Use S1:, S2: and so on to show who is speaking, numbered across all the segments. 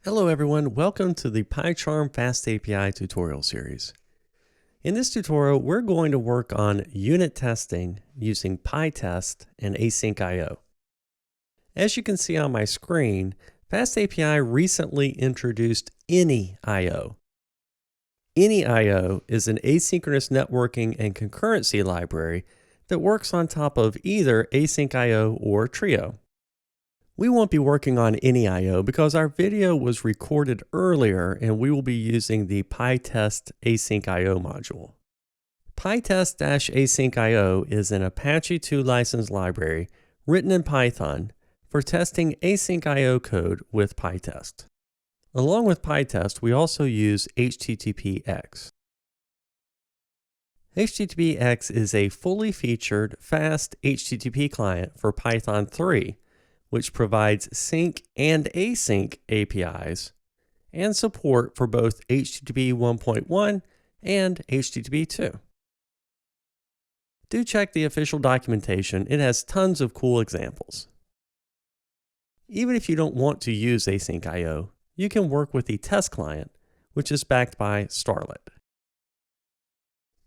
S1: Hello everyone, welcome to the PyCharm FastAPI tutorial series. In this tutorial, we're going to work on unit testing using PyTest and async I/O. As you can see on my screen, FastAPI recently introduced any I/O. Any I/O is an asynchronous networking and concurrency library that works on top of either async I/O or Trio. We won't be working on any I/O because our video was recorded earlier and we will be using the PyTest async I/O module. PyTest-async I/O is an Apache 2 licensed library written in Python for testing async I/O code with PyTest. Along with PyTest, we also use HTTPX. HTTPX is a fully featured, fast HTTP client for Python 3, which provides sync and async APIs and support for both HTTP 1.1 and HTTP 2. Do check the official documentation, it has tons of cool examples. Even if you don't want to use async I/O, you can work with the test client, which is backed by Starlet.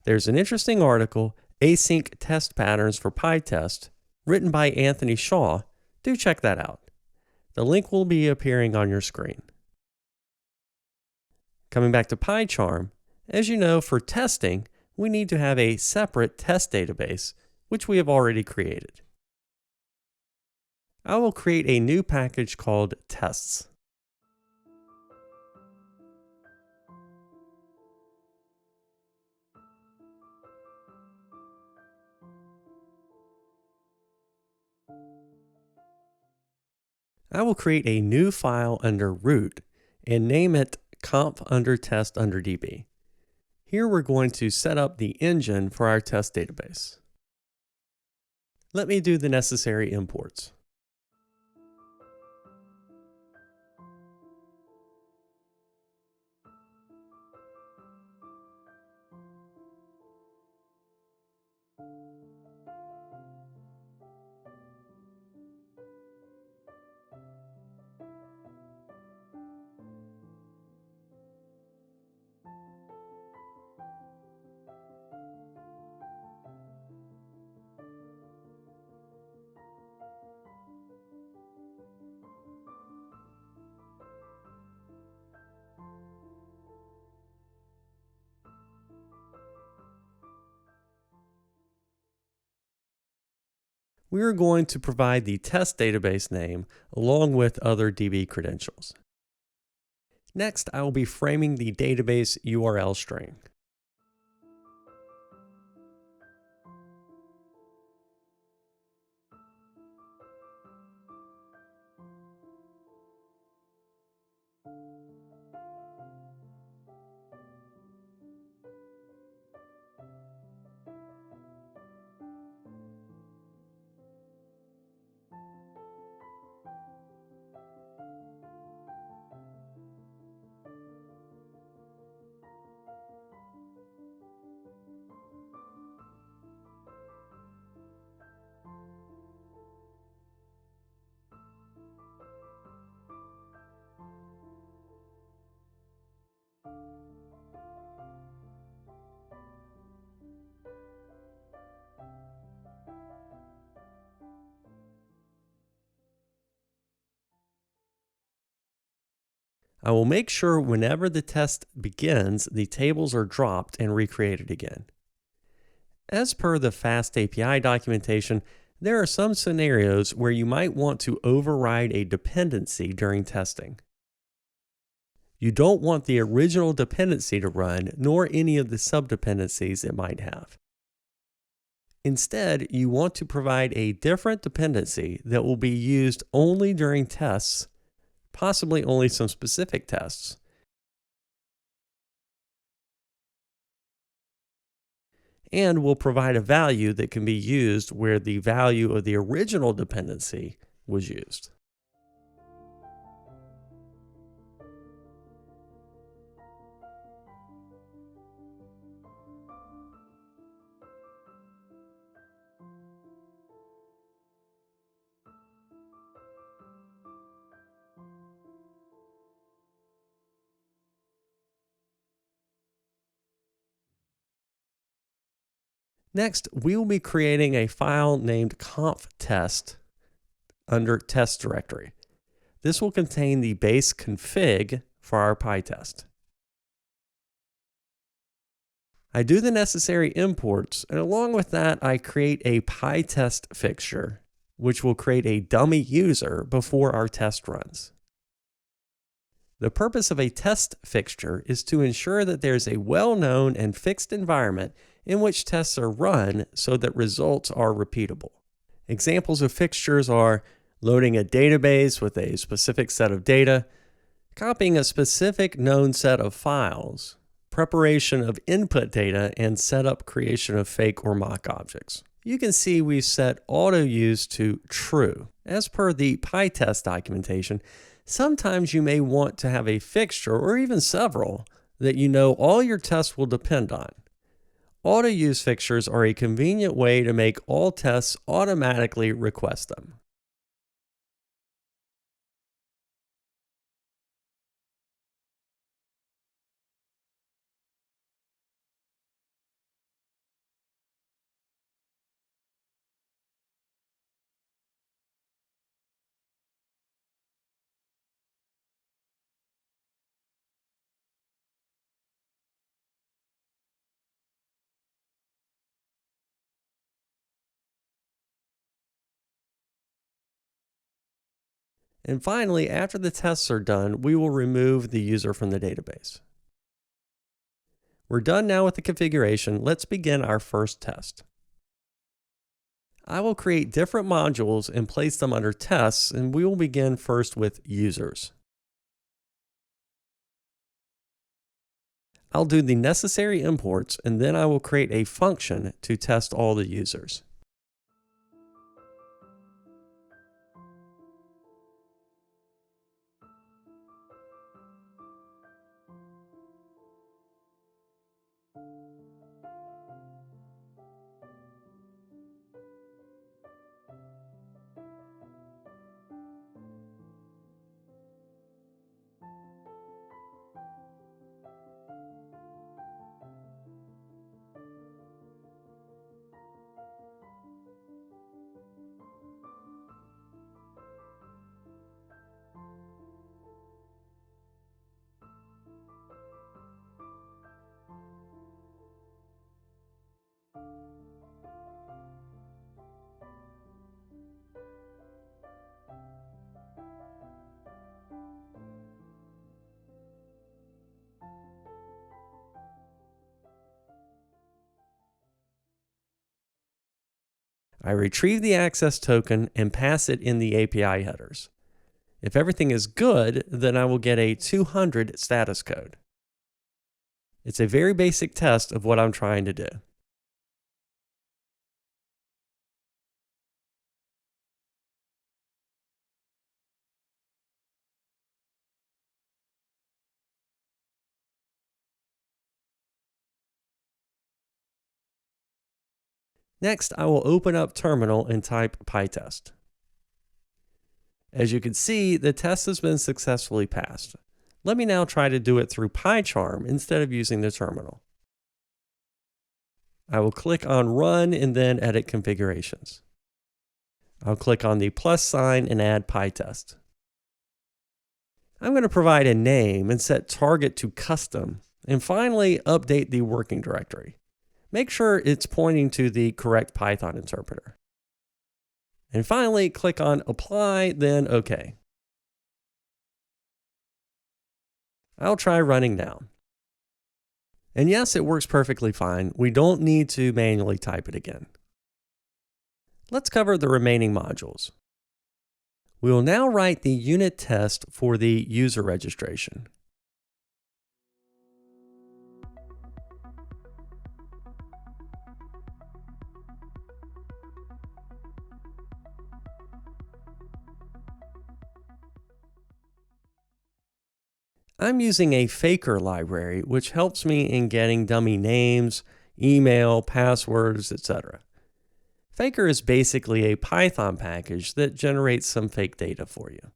S1: There's an interesting article, Async Test Patterns for PyTest, written by Anthony Shaw. Do check that out. The link will be appearing on your screen. Coming back to PyCharm, as you know, for testing, we need to have a separate test database, which we have already created. I will create a new package called tests. I will create a new file under root and name it conf_test_db. Here we're going to set up the engine for our test database. Let me do the necessary imports. We are going to provide the test database name along with other DB credentials. Next, I will be framing the database URL string. I will make sure whenever the test begins, the tables are dropped and recreated again. As per the FastAPI documentation, there are some scenarios where you might want to override a dependency during testing. You don't want the original dependency to run, nor any of the subdependencies it might have. Instead, you want to provide a different dependency that will be used only during tests, possibly only some specific tests, and will provide a value that can be used where the value of the original dependency was used. Next, we will be creating a file named conf.test under test directory. This will contain the base config for our PyTest. I do the necessary imports, and along with that, I create a PyTest fixture, which will create a dummy user before our test runs. The purpose of a test fixture is to ensure that there's a well-known and fixed environment in which tests are run so that results are repeatable. Examples of fixtures are loading a database with a specific set of data, copying a specific known set of files, preparation of input data, and setup creation of fake or mock objects. You can see we've set auto use to true. As per the PyTest documentation, sometimes you may want to have a fixture or even several that you know all your tests will depend on. Auto use fixtures are a convenient way to make all tests automatically request them. And finally, after the tests are done, we will remove the user from the database. We're done now with the configuration. Let's begin our first test. I will create different modules and place them under tests, and we will begin first with users. I'll do the necessary imports, and then I will create a function to test all the users. I retrieve the access token and pass it in the API headers. If everything is good, then I will get a 200 status code. It's a very basic test of what I'm trying to do. Next, I will open up Terminal and type PyTest. As you can see, the test has been successfully passed. Let me now try to do it through PyCharm instead of using the terminal. I will click on Run and then Edit Configurations. I'll click on the plus sign and add PyTest. I'm going to provide a name and set target to custom, and finally update the working directory. Make sure it's pointing to the correct Python interpreter. And finally, click on Apply, then OK. I'll try running now. And yes, it works perfectly fine. We don't need to manually type it again. Let's cover the remaining modules. We will now write the unit test for the user registration. I'm using a faker library, which helps me in getting dummy names, email, passwords, etc. Faker is basically a Python package that generates some fake data for you.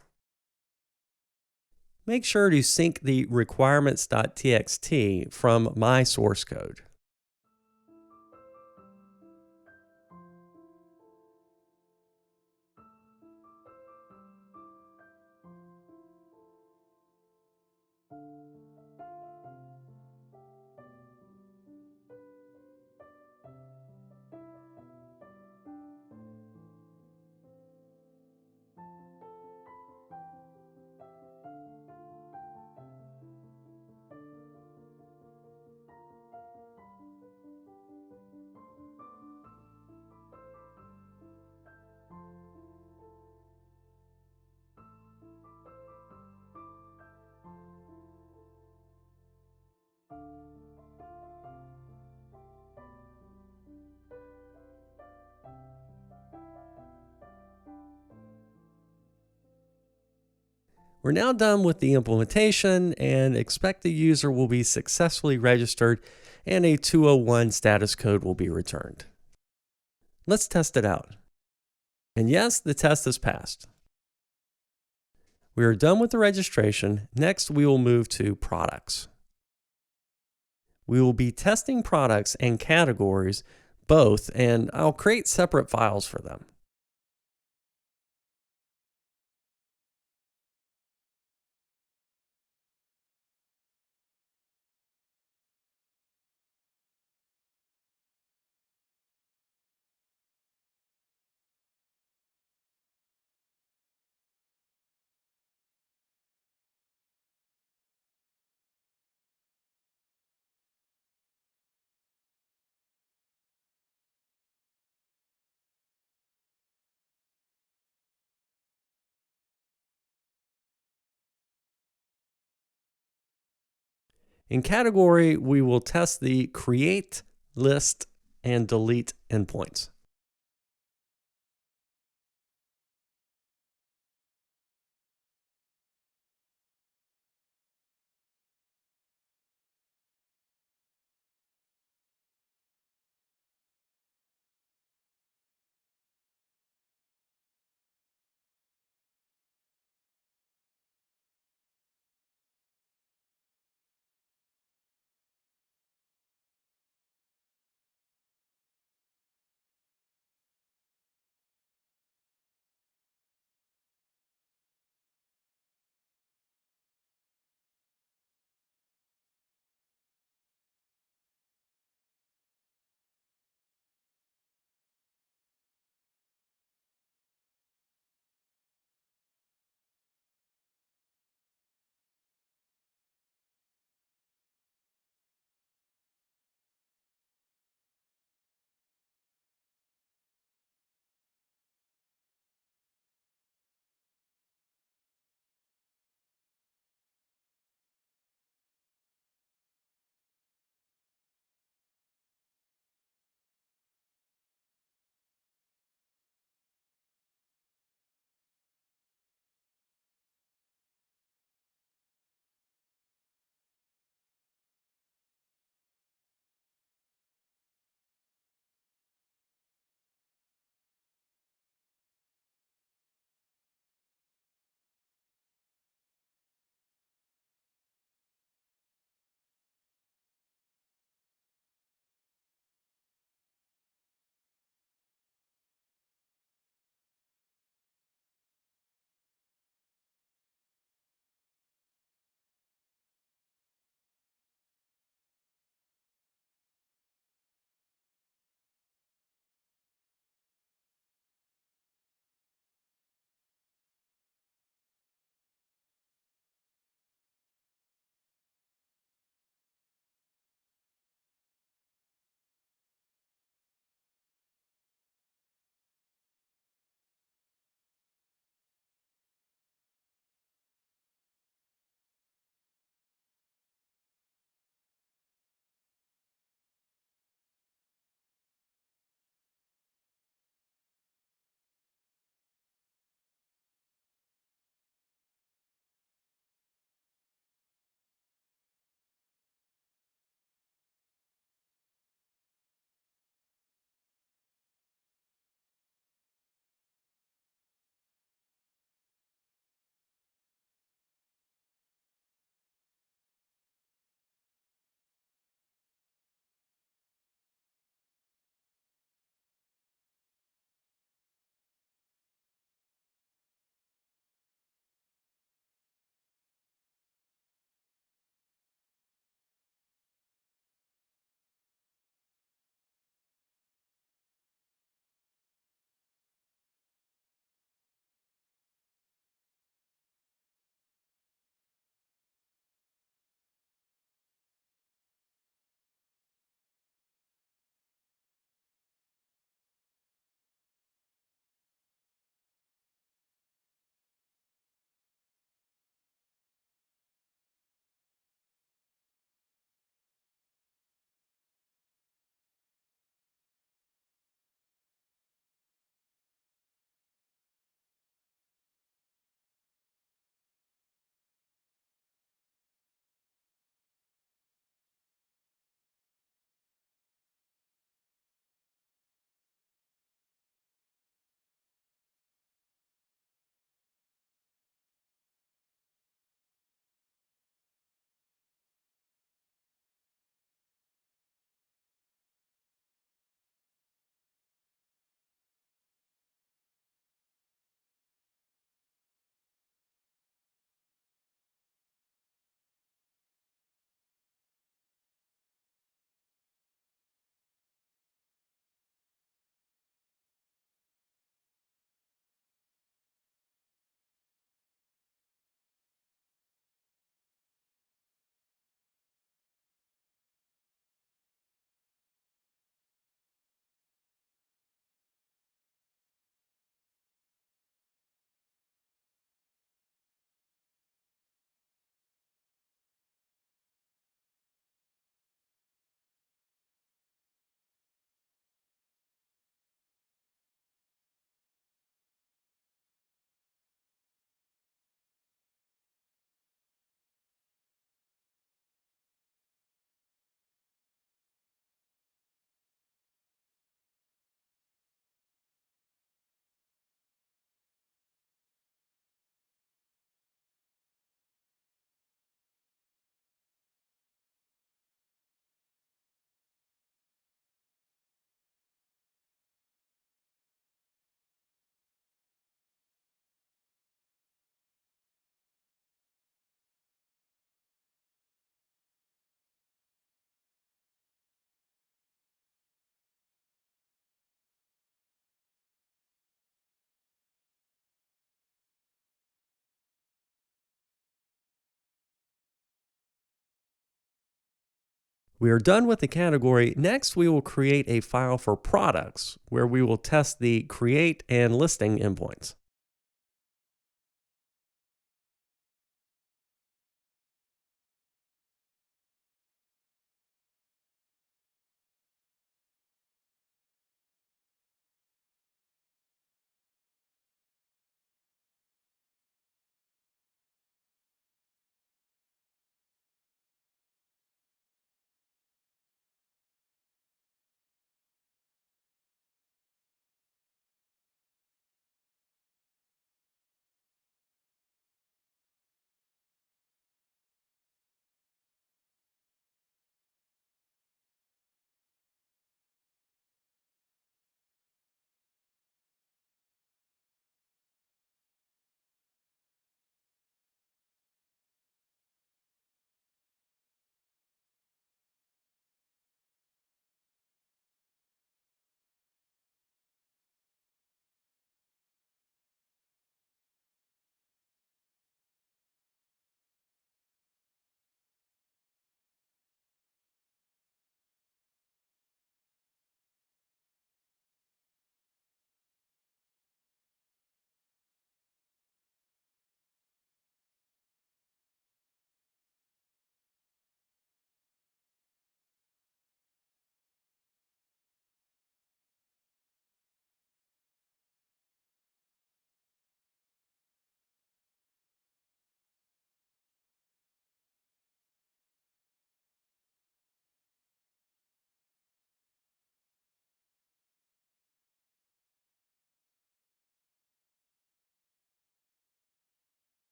S1: Make sure to sync the requirements.txt from my source code. We're now done with the implementation and expect the user will be successfully registered and a 201 status code will be returned. Let's test it out. And yes, the test has passed. We are done with the registration. Next, we will move to products. We will be testing products and categories both, and I'll create separate files for them. In category, we will test the create, list, and delete endpoints. We are done with the category. Next, we will create a file for products where we will test the create and listing endpoints.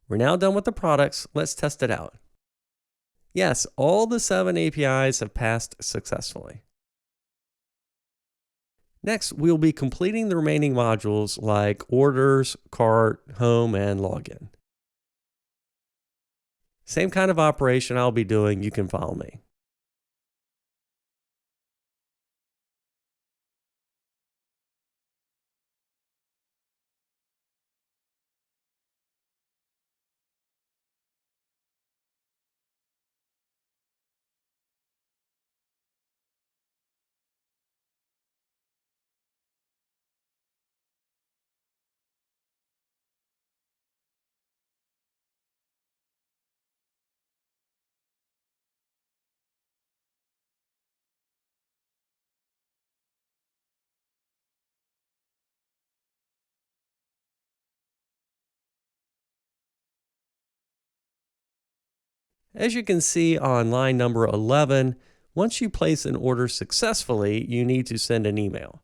S1: We're now done with the products. Let's test it out. Yes, all the 7 APIs have passed successfully. Next, we'll be completing the remaining modules like orders, cart, home, and login. Same kind of operation I'll be doing. You can follow me. As you can see on line number 11, once you place an order successfully, you need to send an email.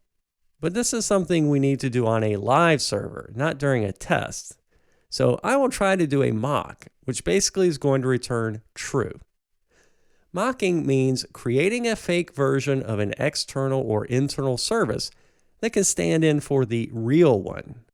S1: But this is something we need to do on a live server, not during a test. So I will try to do a mock, which basically is going to return true. Mocking means creating a fake version of an external or internal service that can stand in for the real one.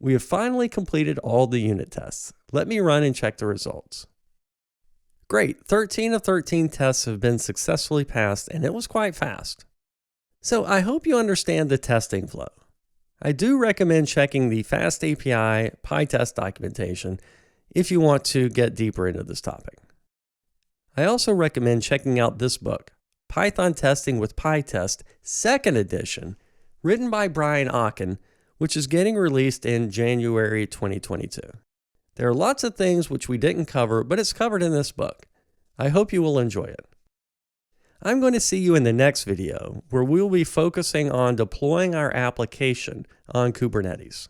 S1: We have finally completed all the unit tests. Let me run and check the results. Great, 13 of 13 tests have been successfully passed, and it was quite fast. So I hope you understand the testing flow. I do recommend checking the FastAPI PyTest documentation if you want to get deeper into this topic. I also recommend checking out this book, Python Testing with PyTest, 2nd edition, written by Brian Ocken, which is getting released in January 2022. There are lots of things which we didn't cover, but it's covered in this book. I hope you will enjoy it. I'm going to see you in the next video, where we'll be focusing on deploying our application on Kubernetes.